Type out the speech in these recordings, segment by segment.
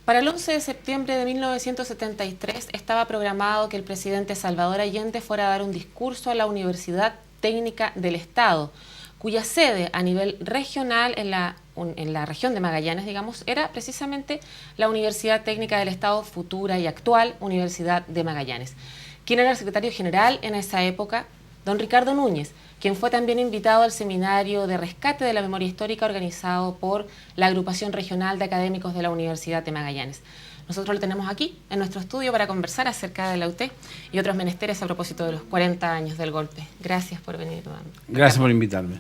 Para el 11 de septiembre de 1973 estaba programado que el presidente Salvador Allende fuera a dar un discurso a la Universidad Técnica del Estado, cuya sede a nivel regional en la región de Magallanes, digamos, era precisamente la Universidad Técnica del Estado, futura y actual Universidad de Magallanes. ¿Quién era el secretario general en esa época? Don Ricardo Núñez, quien fue también invitado al seminario de rescate de la memoria histórica organizado por la Agrupación Regional de Académicos de la Universidad de Magallanes. Nosotros lo tenemos aquí, en nuestro estudio, para conversar acerca de la UT y otros menesteres a propósito de los 40 años del golpe. Gracias por venir, don Ricardo. Gracias por invitarme.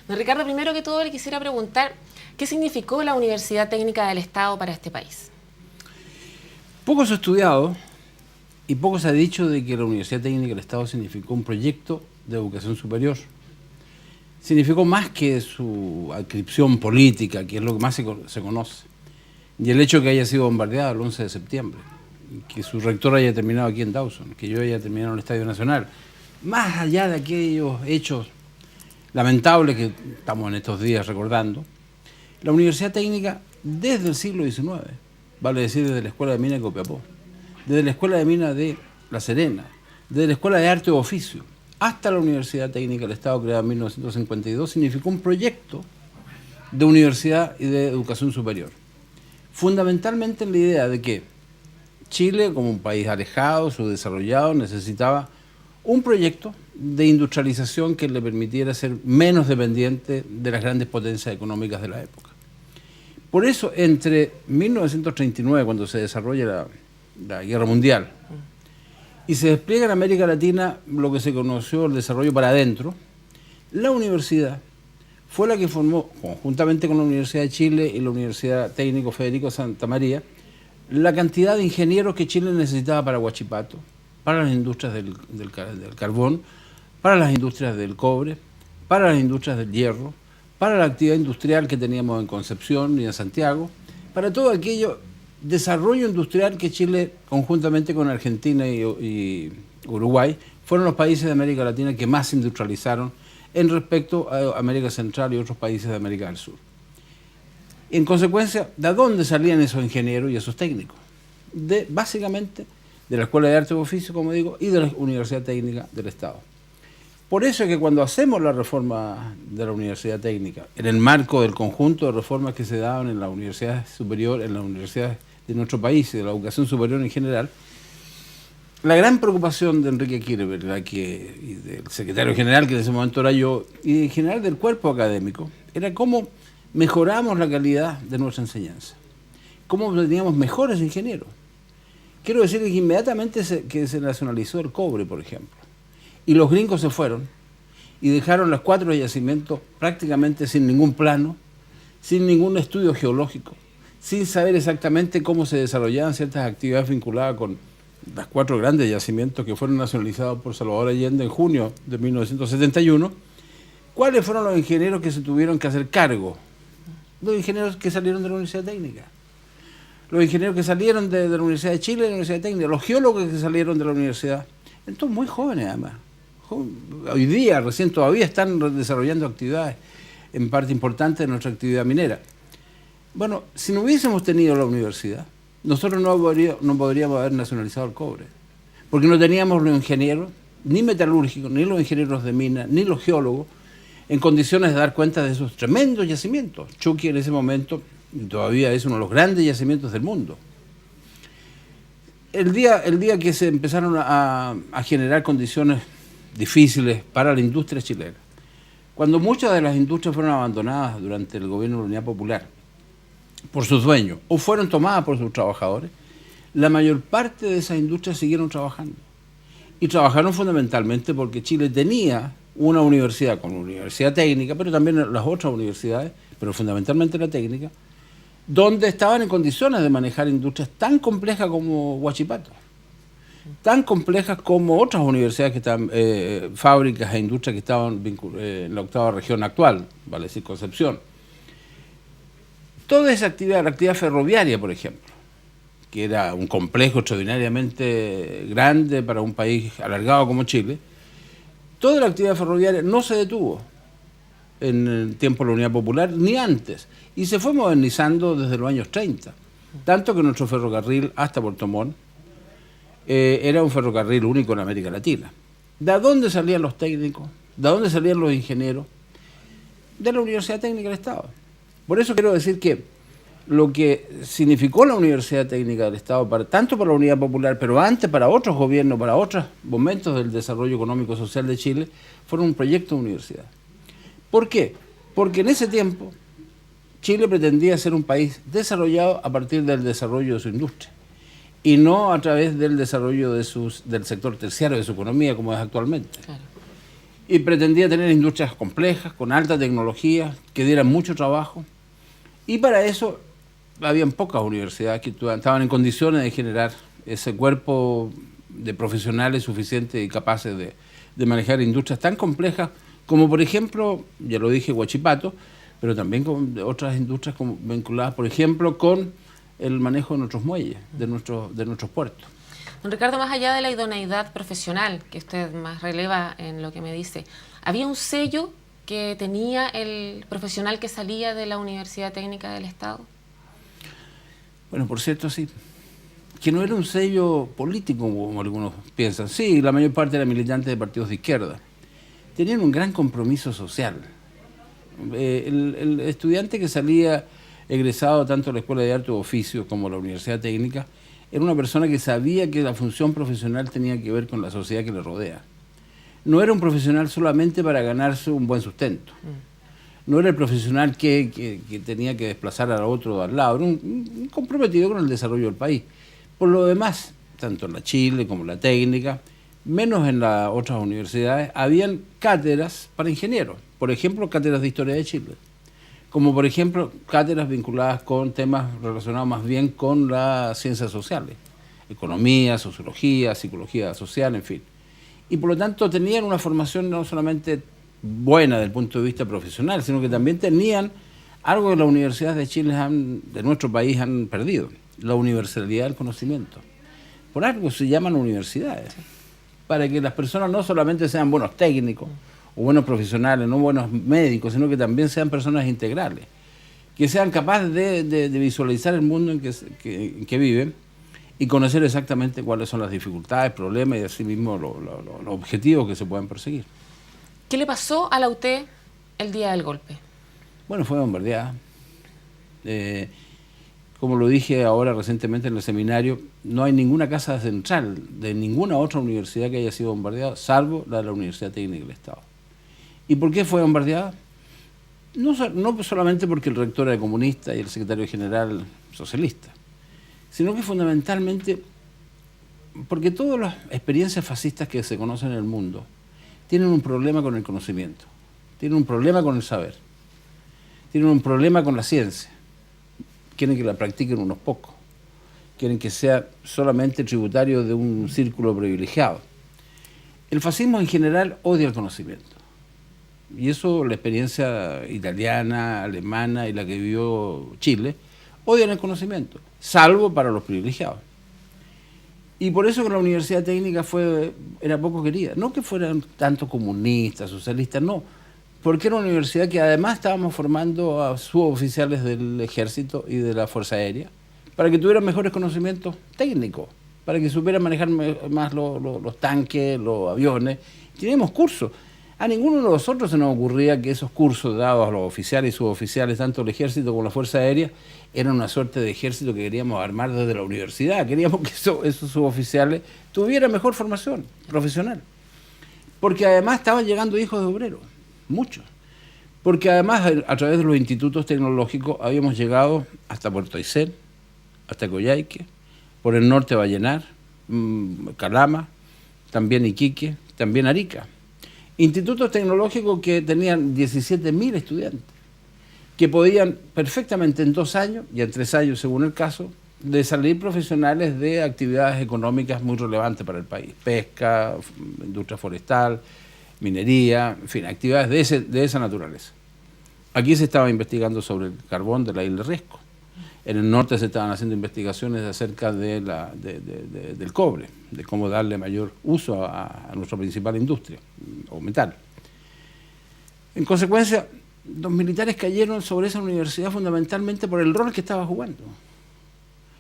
Don Ricardo, primero que todo le quisiera preguntar, ¿qué significó la Universidad Técnica del Estado para este país? Poco se ha estudiado y poco se ha dicho de que la Universidad Técnica del Estado significó un proyecto de educación superior. Significó más que su adscripción política, que es lo que más se conoce. Y el hecho de que haya sido bombardeada el 11 de septiembre, que su rector haya terminado aquí en Dawson, que yo haya terminado en el Estadio Nacional, más allá de aquellos hechos lamentables que estamos en estos días recordando, la Universidad Técnica desde el siglo XIX, vale decir desde la Escuela de Minas de Copiapó, desde la Escuela de Minas de La Serena, desde la Escuela de Arte y Oficio, hasta la Universidad Técnica del Estado, creada en 1952, significó un proyecto de universidad y de educación superior. Fundamentalmente en la idea de que Chile, como un país alejado, subdesarrollado, necesitaba un proyecto de industrialización que le permitiera ser menos dependiente de las grandes potencias económicas de la época. Por eso, entre 1939, cuando se desarrolla la Guerra Mundial, y se despliega en América Latina lo que se conoció el desarrollo para adentro, la universidad fue la que formó, conjuntamente con la Universidad de Chile y la Universidad Técnico Federico Santa María, la cantidad de ingenieros que Chile necesitaba para Huachipato, para las industrias del carbón, para las industrias del cobre, para las industrias del hierro, para la actividad industrial que teníamos en Concepción y en Santiago, para todo aquello desarrollo industrial que Chile, conjuntamente con Argentina y Uruguay, fueron los países de América Latina que más se industrializaron en respecto a América Central y otros países de América del Sur. En consecuencia, ¿de dónde salían esos ingenieros y esos técnicos? Básicamente de la Escuela de Arte y Oficio, como digo, y de la Universidad Técnica del Estado. Por eso es que cuando hacemos la reforma de la Universidad Técnica, en el marco del conjunto de reformas que se daban en la universidad superior, en las universidades de nuestro país y de la educación superior en general, la gran preocupación de Enrique Kirber, y del secretario general, que en ese momento era yo, y en general del cuerpo académico, era cómo mejoramos la calidad de nuestra enseñanza, cómo teníamos mejores ingenieros. Quiero decir que inmediatamente se nacionalizó el cobre, por ejemplo, y los gringos se fueron y dejaron los 4 yacimientos prácticamente sin ningún plano, sin ningún estudio geológico, sin saber exactamente cómo se desarrollaban ciertas actividades vinculadas con los 4 grandes yacimientos que fueron nacionalizados por Salvador Allende en junio de 1971. ¿Cuáles fueron los ingenieros que se tuvieron que hacer cargo? Los ingenieros que salieron de la Universidad Técnica, los ingenieros que salieron de la Universidad de Chile y de la Universidad Técnica, los geólogos que salieron de la universidad, entonces muy jóvenes además. Hoy día recién todavía están desarrollando actividades en parte importante de nuestra actividad minera. Bueno, si no hubiésemos tenido la universidad, nosotros no podríamos haber nacionalizado el cobre, porque no teníamos los ingenieros, ni metalúrgicos, ni los ingenieros de mina, ni los geólogos, en condiciones de dar cuenta de esos tremendos yacimientos. Chuqui en ese momento todavía es uno de los grandes yacimientos del mundo. El día que se empezaron a generar condiciones difíciles para la industria chilena, cuando muchas de las industrias fueron abandonadas durante el gobierno de la Unidad Popular por sus dueños o fueron tomadas por sus trabajadores, la mayor parte de esas industrias siguieron trabajando. Y trabajaron fundamentalmente porque Chile tenía una universidad como la Universidad Técnica, pero también las otras universidades, pero fundamentalmente la técnica, donde estaban en condiciones de manejar industrias tan complejas como Huachipato, tan complejas como otras universidades que están, fábricas e industrias que estaban en la 8ª región actual, vale decir Concepción. Toda esa actividad, la actividad ferroviaria, por ejemplo, que era un complejo extraordinariamente grande para un país alargado como Chile, toda la actividad ferroviaria no se detuvo en el tiempo de la Unidad Popular, ni antes, y se fue modernizando desde los años 30. Tanto que nuestro ferrocarril hasta Puerto Montt era un ferrocarril único en América Latina. ¿De dónde salían los técnicos? ¿De dónde salían los ingenieros? De la Universidad Técnica del Estado. Por eso quiero decir que lo que significó la Universidad Técnica del Estado, tanto para la Unidad Popular, pero antes para otros gobiernos, para otros momentos del desarrollo económico y social de Chile, fueron un proyecto de universidad. ¿Por qué? Porque en ese tiempo Chile pretendía ser un país desarrollado a partir del desarrollo de su industria y no a través del desarrollo del sector terciario de su economía como es actualmente. Claro. Y pretendía tener industrias complejas, con alta tecnología, que dieran mucho trabajo. Y para eso habían pocas universidades que estaban en condiciones de generar ese cuerpo de profesionales suficientes y capaces de manejar industrias tan complejas como, por ejemplo, ya lo dije, Huachipato, pero también con otras industrias vinculadas, por ejemplo, con el manejo de nuestros muelles, de nuestros puertos. Don Ricardo, más allá de la idoneidad profesional que usted más releva en lo que me dice, ¿había un sello que tenía el profesional que salía de la Universidad Técnica del Estado? Bueno, por cierto, sí. Que no era un sello político, como algunos piensan. Sí, la mayor parte era militante de partidos de izquierda. Tenían un gran compromiso social. El estudiante que salía egresado tanto de la Escuela de Arte o Oficios como la Universidad Técnica era una persona que sabía que la función profesional tenía que ver con la sociedad que le rodea. No era un profesional solamente para ganarse un buen sustento. No era el profesional que tenía que desplazar a otro al lado. Era un comprometido con el desarrollo del país. Por lo demás, tanto en la Chile como en la Técnica, menos en las otras universidades, habían cátedras para ingenieros. Por ejemplo, cátedras de Historia de Chile. Como por ejemplo, cátedras vinculadas con temas relacionados más bien con las ciencias sociales. Economía, sociología, psicología social, en fin. Y por lo tanto tenían una formación no solamente buena desde el punto de vista profesional, sino que también tenían algo que las universidades de Chile, de nuestro país, han perdido, la universalidad del conocimiento. Por algo se llaman universidades, para que las personas no solamente sean buenos técnicos o buenos profesionales, no buenos médicos, sino que también sean personas integrales, que sean capaces de visualizar el mundo en que viven y conocer exactamente cuáles son las dificultades, problemas y asimismo los objetivos que se pueden perseguir. ¿Qué le pasó a la UT el día del golpe? Bueno, fue bombardeada. Como lo dije ahora recientemente en el seminario, no hay ninguna casa central de ninguna otra universidad que haya sido bombardeada, salvo la de la Universidad Técnica del Estado. ¿Y por qué fue bombardeada? No solamente porque el rector era comunista y el secretario general socialista, sino que fundamentalmente porque todas las experiencias fascistas que se conocen en el mundo tienen un problema con el conocimiento, tienen un problema con el saber, tienen un problema con la ciencia. Quieren que la practiquen unos pocos, quieren que sea solamente tributario de un círculo privilegiado. El fascismo en general odia el conocimiento. Y eso la experiencia italiana, alemana y la que vivió Chile, odian el conocimiento, salvo para los privilegiados. Y por eso que la Universidad Técnica era poco querida. No que fueran tanto comunistas, socialistas, no. Porque era una universidad que además estábamos formando a suboficiales del Ejército y de la Fuerza Aérea para que tuvieran mejores conocimientos técnicos, para que supieran manejar más los tanques, los aviones. Teníamos cursos. A ninguno de nosotros se nos ocurría que esos cursos dados a los oficiales y suboficiales, tanto del Ejército como la Fuerza Aérea, eran una suerte de ejército que queríamos armar desde la universidad. Queríamos que esos suboficiales tuvieran mejor formación profesional. Porque además estaban llegando hijos de obreros, muchos. Porque además a través de los institutos tecnológicos habíamos llegado hasta Puerto Aysén, hasta Coyhaique, por el norte Vallenar, Calama, también Iquique, también Arica. Institutos tecnológicos que tenían 17.000 estudiantes, que podían perfectamente en 2 años, y en 3 años según el caso, de salir profesionales de actividades económicas muy relevantes para el país. Pesca, industria forestal, minería, en fin, actividades de esa naturaleza. Aquí se estaba investigando sobre el carbón de la isla Riesco. En el norte se estaban haciendo investigaciones acerca del cobre, de cómo darle mayor uso a nuestra principal industria, o metal. En consecuencia, los militares cayeron sobre esa universidad fundamentalmente por el rol que estaba jugando.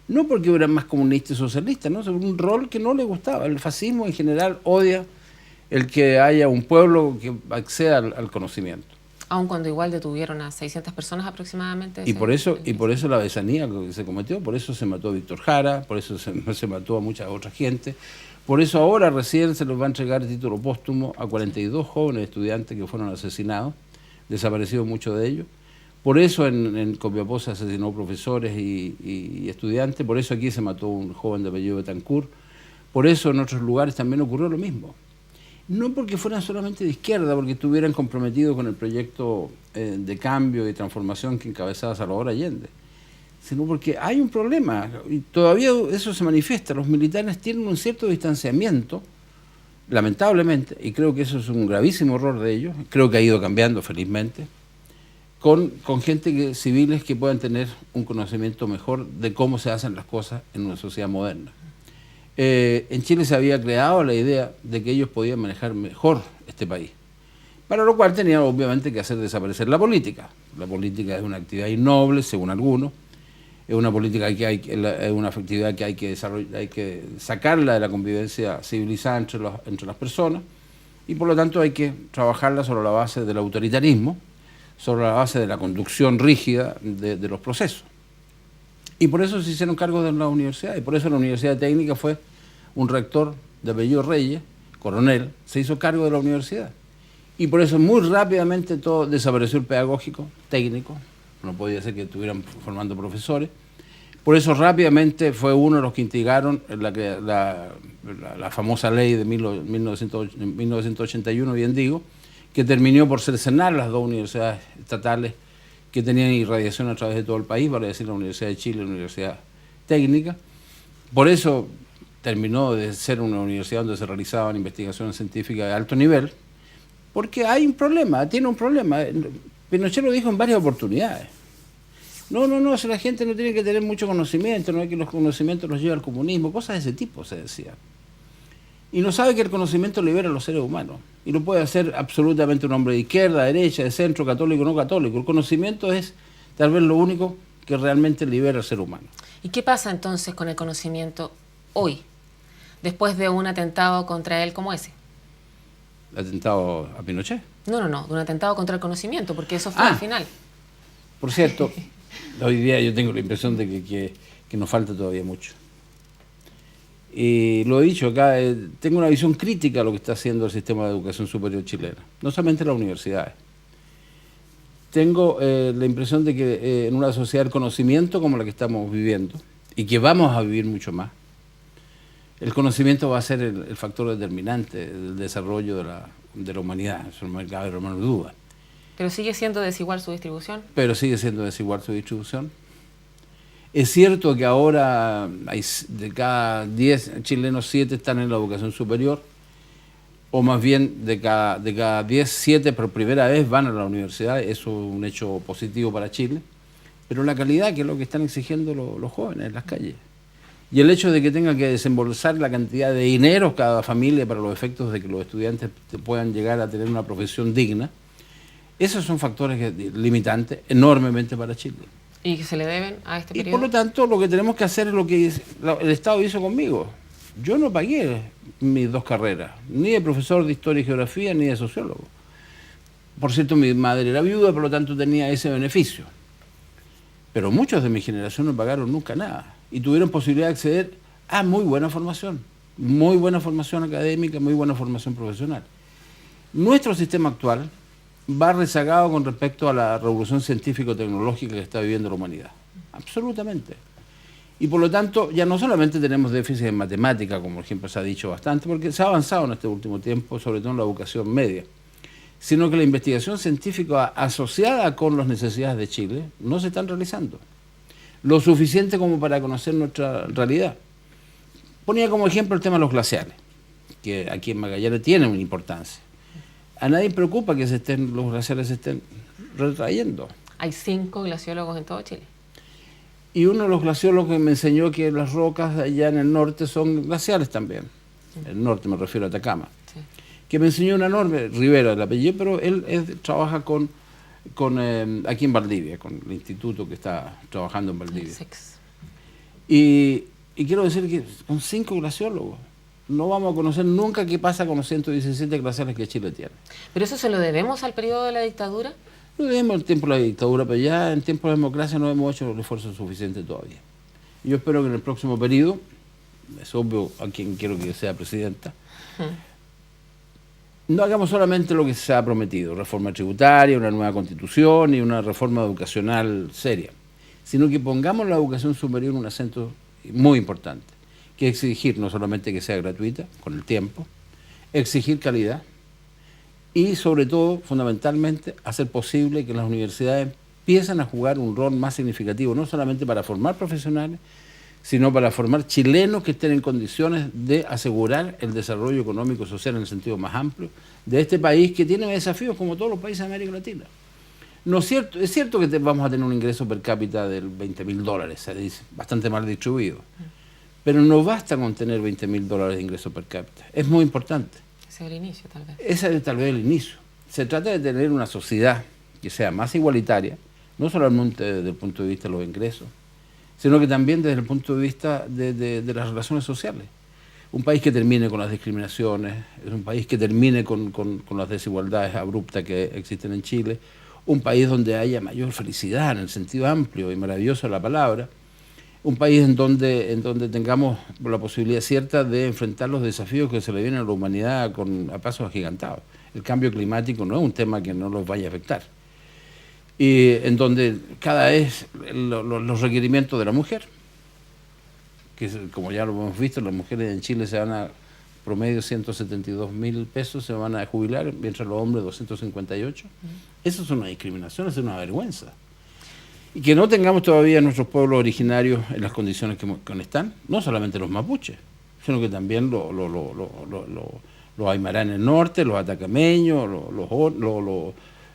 no porque eran más comunistas y socialistas, ¿no? Sobre un rol que no les gustaba. El fascismo en general odia el que haya un pueblo que acceda al conocimiento. Aun cuando igual detuvieron a 600 personas aproximadamente. Y por eso la besanía que se cometió, por eso se mató a Víctor Jara, por eso se mató a mucha otra gente, por eso ahora recién se les va a entregar el título póstumo a 42 jóvenes estudiantes que fueron asesinados, desaparecidos muchos de ellos. Por eso en Copiapó se asesinó profesores y estudiantes, por eso aquí se mató un joven de apellido Betancourt, por eso en otros lugares también ocurrió lo mismo. No porque fueran solamente de izquierda, porque estuvieran comprometidos con el proyecto de cambio y transformación que encabezaba Salvador Allende, sino porque hay un problema, y todavía eso se manifiesta. Los militares tienen un cierto distanciamiento, lamentablemente, y creo que eso es un gravísimo error de ellos, creo que ha ido cambiando felizmente, con gente civiles que puedan tener un conocimiento mejor de cómo se hacen las cosas en una sociedad moderna. En Chile se había creado la idea de que ellos podían manejar mejor este país, para lo cual tenían obviamente que hacer desaparecer la política. La política es una actividad innoble, según algunos, es una política es una actividad que hay que desarrollar, hay que sacarla de la convivencia civilizada entre las personas, y por lo tanto hay que trabajarla sobre la base del autoritarismo, sobre la base de la conducción rígida de los procesos. Y por eso se hicieron cargo de la universidad, y por eso la Universidad Técnica fue un rector de apellido Reyes, coronel, se hizo cargo de la universidad. Y por eso muy rápidamente todo desapareció el pedagógico, técnico, no podía ser que estuvieran formando profesores. Por eso rápidamente fue uno de los que integraron la famosa ley de 1981, bien digo, que terminó por cercenar las dos universidades estatales que tenían irradiación a través de todo el país, vale decir la Universidad de Chile y la Universidad Técnica. Por eso terminó de ser una universidad donde se realizaban investigaciones científicas de alto nivel, porque hay un problema, tiene un problema. Pinochet lo dijo en varias oportunidades. No, si la gente no tiene que tener mucho conocimiento, no es que los conocimientos los lleve al comunismo, cosas de ese tipo, se decía. Y no sabe que el conocimiento libera a los seres humanos. Y lo puede hacer absolutamente un hombre de izquierda, derecha, de centro, católico, no católico. El conocimiento es tal vez lo único que realmente libera al ser humano. ¿Y qué pasa entonces con el conocimiento hoy, después de un atentado contra él como ese? ¿Atentado a Pinochet? No, de un atentado contra el conocimiento, porque eso fue al final. Por cierto, hoy día yo tengo la impresión de que nos falta todavía mucho. Y lo he dicho acá, tengo una visión crítica a lo que está haciendo el sistema de educación superior chileno, no solamente las universidades. Tengo la impresión de que en una sociedad del conocimiento como la que estamos viviendo, y que vamos a vivir mucho más, el conocimiento va a ser el factor determinante del desarrollo de la humanidad, eso no me cabe la menor duda. ¿Pero sigue siendo desigual su distribución? Pero sigue siendo desigual su distribución. Es cierto que ahora de cada 10 chilenos, 7 están en la educación superior, o más bien de cada 10, 7 por primera vez van a la universidad, eso es un hecho positivo para Chile, pero la calidad, que es lo que están exigiendo los jóvenes en las calles, y el hecho de que tengan que desembolsar la cantidad de dinero cada familia para los efectos de que los estudiantes puedan llegar a tener una profesión digna, esos son factores limitantes enormemente para Chile. ¿Y que se le deben a este periodo? Y por lo tanto, lo que tenemos que hacer es lo que el Estado hizo conmigo. Yo no pagué mis 2 carreras, ni de profesor de Historia y Geografía, ni de sociólogo. Por cierto, mi madre era viuda, por lo tanto tenía ese beneficio. Pero muchos de mi generación no pagaron nunca nada y tuvieron posibilidad de acceder a muy buena formación académica, muy buena formación profesional. Nuestro sistema actual va rezagado con respecto a la revolución científico-tecnológica que está viviendo la humanidad. Absolutamente. Y por lo tanto, ya no solamente tenemos déficit en matemática, como por ejemplo se ha dicho bastante, porque se ha avanzado en este último tiempo, sobre todo en la educación media, sino que la investigación científica asociada con las necesidades de Chile no se están realizando. Lo suficiente como para conocer nuestra realidad. Ponía como ejemplo el tema de los glaciares, que aquí en Magallanes tienen una importancia. A nadie preocupa que los glaciares se estén retrayendo. Hay 5 glaciólogos en todo Chile. Y uno de los glaciólogos que me enseñó que las rocas allá en el norte son glaciares también. El norte, me refiero a Atacama. Sí. Que me enseñó una enorme, Rivera el apellido, pero él trabaja aquí en Valdivia, con el instituto que está trabajando en Valdivia. Y quiero decir que con 5 glaciólogos no vamos a conocer nunca qué pasa con los 117 glaciares que Chile tiene. ¿Pero eso se lo debemos al periodo de la dictadura? No debemos el tiempo de la dictadura, pero ya en tiempo de democracia no hemos hecho el esfuerzo suficiente todavía. Y yo espero que en el próximo periodo, es obvio a quien quiero que sea presidenta, no hagamos solamente lo que se ha prometido, reforma tributaria, una nueva constitución y una reforma educacional seria, sino que pongamos la educación superior en un acento muy importante, que es exigir no solamente que sea gratuita, con el tiempo, exigir calidad y sobre todo, fundamentalmente, hacer posible que las universidades empiecen a jugar un rol más significativo, no solamente para formar profesionales, sino para formar chilenos que estén en condiciones de asegurar el desarrollo económico y social en el sentido más amplio de este país que tiene desafíos como todos los países de América Latina. No es cierto que vamos a tener un ingreso per cápita de $20.000, se dice, bastante mal distribuido, pero no basta con tener $20.000 de ingreso per cápita, es muy importante. Ese es el inicio, tal vez. Ese es tal vez el inicio. Se trata de tener una sociedad que sea más igualitaria, no solamente desde el punto de vista de los ingresos, sino que también desde el punto de vista de las relaciones sociales. Un país que termine con las discriminaciones, es un país que termine con las desigualdades abruptas que existen en Chile, un país donde haya mayor felicidad en el sentido amplio y maravilloso de la palabra, un país en donde tengamos la posibilidad cierta de enfrentar los desafíos que se le vienen a la humanidad a pasos agigantados. El cambio climático no es un tema que no los vaya a afectar. Y en donde cada vez los requerimientos de la mujer, que como ya lo hemos visto, las mujeres en Chile se van a promedio 172.000 pesos, se van a jubilar, mientras los hombres 258. Eso es una discriminación, es una vergüenza. Y que no tengamos todavía nuestros pueblos originarios en las condiciones que están, no solamente los mapuches, sino que también los aymara en el norte, los atacameños,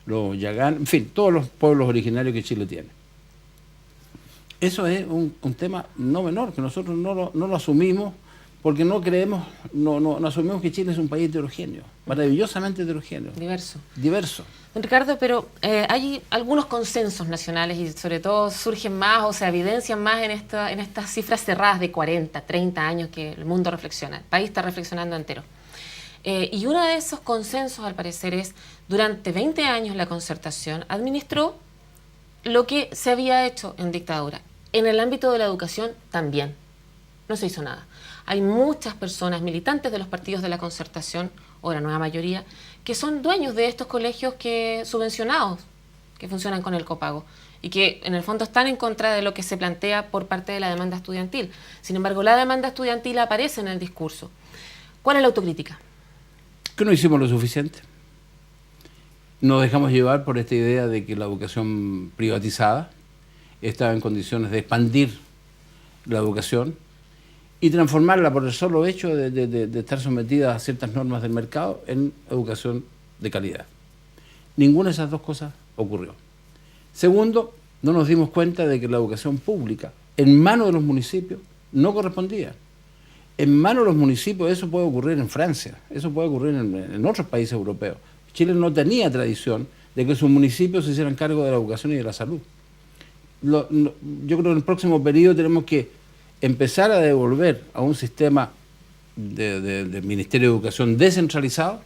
los yagán, en fin, todos los pueblos originarios que Chile tiene. Eso es un tema no menor, que nosotros no lo asumimos porque no creemos, no asumimos que Chile es un país heterogéneo, maravillosamente heterogéneo. Diverso. Don Ricardo, pero hay algunos consensos nacionales y sobre todo surgen más o se evidencian más en estas cifras cerradas de 40, 30 años que el mundo reflexiona, el país está reflexionando entero. Y uno de esos consensos, al parecer, es durante 20 años la Concertación administró lo que se había hecho en dictadura. En el ámbito de la educación también. No se hizo nada. Hay muchas personas, militantes de los partidos de la Concertación, o la nueva mayoría, que son dueños de estos colegios subvencionados, que funcionan con el copago, y que en el fondo están en contra de lo que se plantea por parte de la demanda estudiantil. Sin embargo, la demanda estudiantil aparece en el discurso. ¿Cuál es la autocrítica? Que no hicimos lo suficiente. Nos dejamos llevar por esta idea de que la educación privatizada estaba en condiciones de expandir la educación y transformarla por el solo hecho de estar sometida a ciertas normas del mercado en educación de calidad. Ninguna de esas dos cosas ocurrió. Segundo, no nos dimos cuenta de que la educación pública en manos de los municipios no correspondía. En manos de los municipios eso puede ocurrir en Francia, eso puede ocurrir en otros países europeos. Chile no tenía tradición de que sus municipios se hicieran cargo de la educación y de la salud. Yo creo que en el próximo periodo tenemos que empezar a devolver a un sistema de Ministerio de Educación descentralizado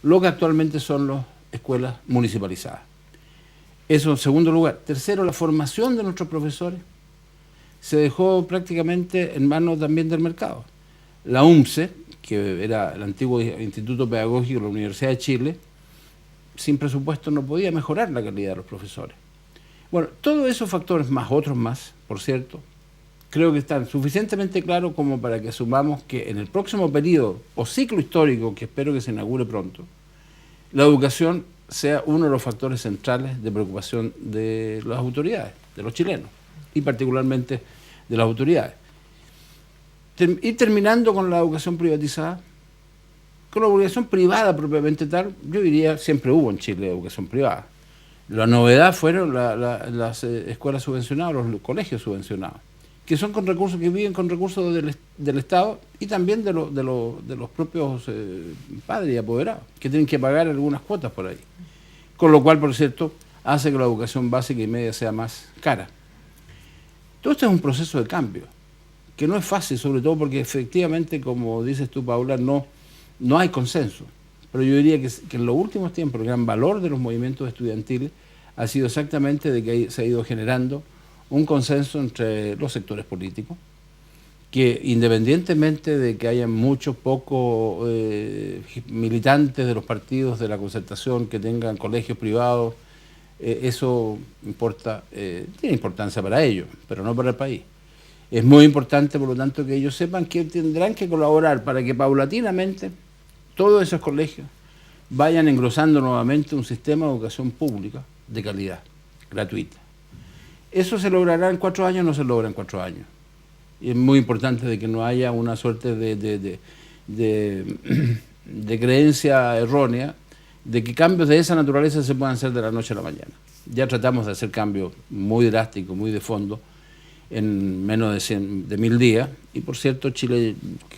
lo que actualmente son las escuelas municipalizadas. Eso en segundo lugar. Tercero, la formación de nuestros profesores se dejó prácticamente en manos también del mercado. La UMCE, que era el antiguo Instituto Pedagógico de la Universidad de Chile, sin presupuesto no podía mejorar la calidad de los profesores. Bueno, todos esos factores más, otros más, por cierto, creo que están suficientemente claros como para que asumamos que en el próximo periodo o ciclo histórico, que espero que se inaugure pronto, la educación sea uno de los factores centrales de preocupación de las autoridades, de los chilenos, y particularmente de las autoridades. Y terminando con la educación privatizada, con la educación privada propiamente tal, yo diría, siempre hubo en Chile educación privada. La novedad fueron las escuelas subvencionadas, los colegios subvencionados, que son con recursos, que viven con recursos del Estado y también de los propios padres y apoderados, que tienen que pagar algunas cuotas por ahí. Con lo cual, por cierto, hace que la educación básica y media sea más cara. Todo esto es un proceso de cambio. que no es fácil, sobre todo porque efectivamente, como dices tú, Paula, no hay consenso. Pero yo diría que en los últimos tiempos el gran valor de los movimientos estudiantiles ha sido exactamente de que se ha ido generando un consenso entre los sectores políticos, que independientemente de que haya muchos pocos militantes de los partidos de la concertación que tengan colegios privados, eso importa, tiene importancia para ellos, pero no para el país. Es muy importante, por lo tanto, que ellos sepan que tendrán que colaborar para que paulatinamente todos esos colegios vayan engrosando nuevamente un sistema de educación pública de calidad, gratuita. ¿Eso se logrará en 4 años? No se logra en 4 años. Y es muy importante de que no haya una suerte de creencia errónea de que cambios de esa naturaleza se puedan hacer de la noche a la mañana. Ya tratamos de hacer cambios muy drásticos, muy de fondo, en menos de 1000 días, y por cierto Chile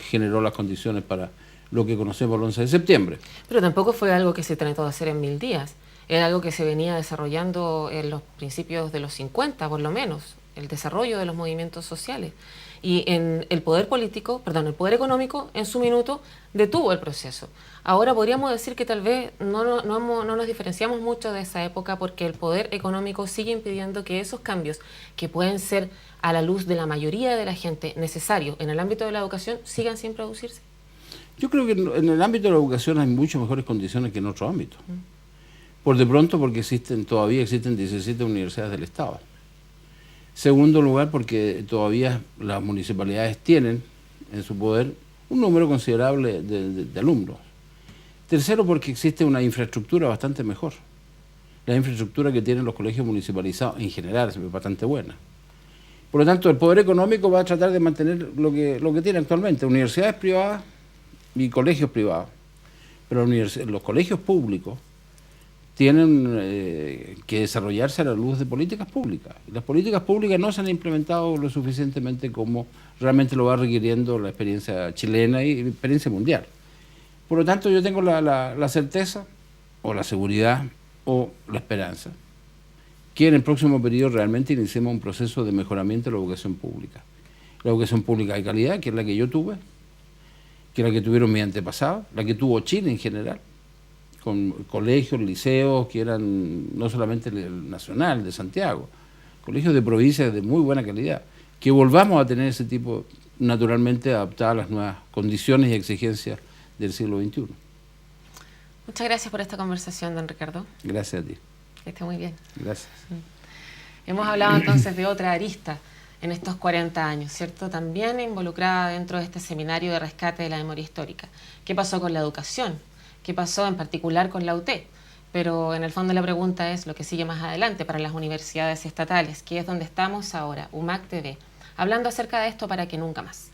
generó las condiciones para lo que conocemos el 11 de septiembre. Pero tampoco fue algo que se trató de hacer en 1000 días, era algo que se venía desarrollando en los principios de los 50, por lo menos, el desarrollo de los movimientos sociales. Y en el poder político, perdón, el poder económico en su minuto detuvo el proceso. Ahora podríamos decir que tal vez no nos diferenciamos mucho de esa época porque el poder económico sigue impidiendo que esos cambios que pueden ser a la luz de la mayoría de la gente necesarios en el ámbito de la educación sigan sin producirse. Yo creo que en el ámbito de la educación hay mucho mejores condiciones que en otros ámbitos. Por de pronto porque todavía existen 17 universidades del Estado. Segundo lugar, porque todavía las municipalidades tienen en su poder un número considerable de alumnos. Tercero, porque existe una infraestructura bastante mejor. La infraestructura que tienen los colegios municipalizados en general es bastante buena. Por lo tanto, el poder económico va a tratar de mantener lo que tiene actualmente, universidades privadas y colegios privados. Pero los colegios públicos tienen que desarrollarse a la luz de políticas públicas. Y las políticas públicas no se han implementado lo suficientemente como realmente lo va requiriendo la experiencia chilena y la experiencia mundial. Por lo tanto, yo tengo la certeza, o la seguridad, o la esperanza, que en el próximo periodo realmente iniciemos un proceso de mejoramiento de la educación pública. La educación pública de calidad, que es la que yo tuve, que es la que tuvieron mis antepasados, la que tuvo Chile en general, con colegios, liceos, que eran no solamente el Nacional de Santiago, colegios de provincias de muy buena calidad, que volvamos a tener ese tipo, naturalmente adaptadas a las nuevas condiciones y exigencias del siglo XXI. Muchas gracias por esta conversación, don Ricardo. Gracias a ti. Que esté muy bien. Gracias. Hemos hablado entonces de otra arista en estos 40 años, ¿cierto? También involucrada dentro de este seminario de rescate de la memoria histórica. ¿Qué pasó con la educación? ¿Qué pasó en particular con la UT? Pero en el fondo la pregunta es lo que sigue más adelante para las universidades estatales, que es donde estamos ahora, UMAC TV, hablando acerca de esto para que nunca más.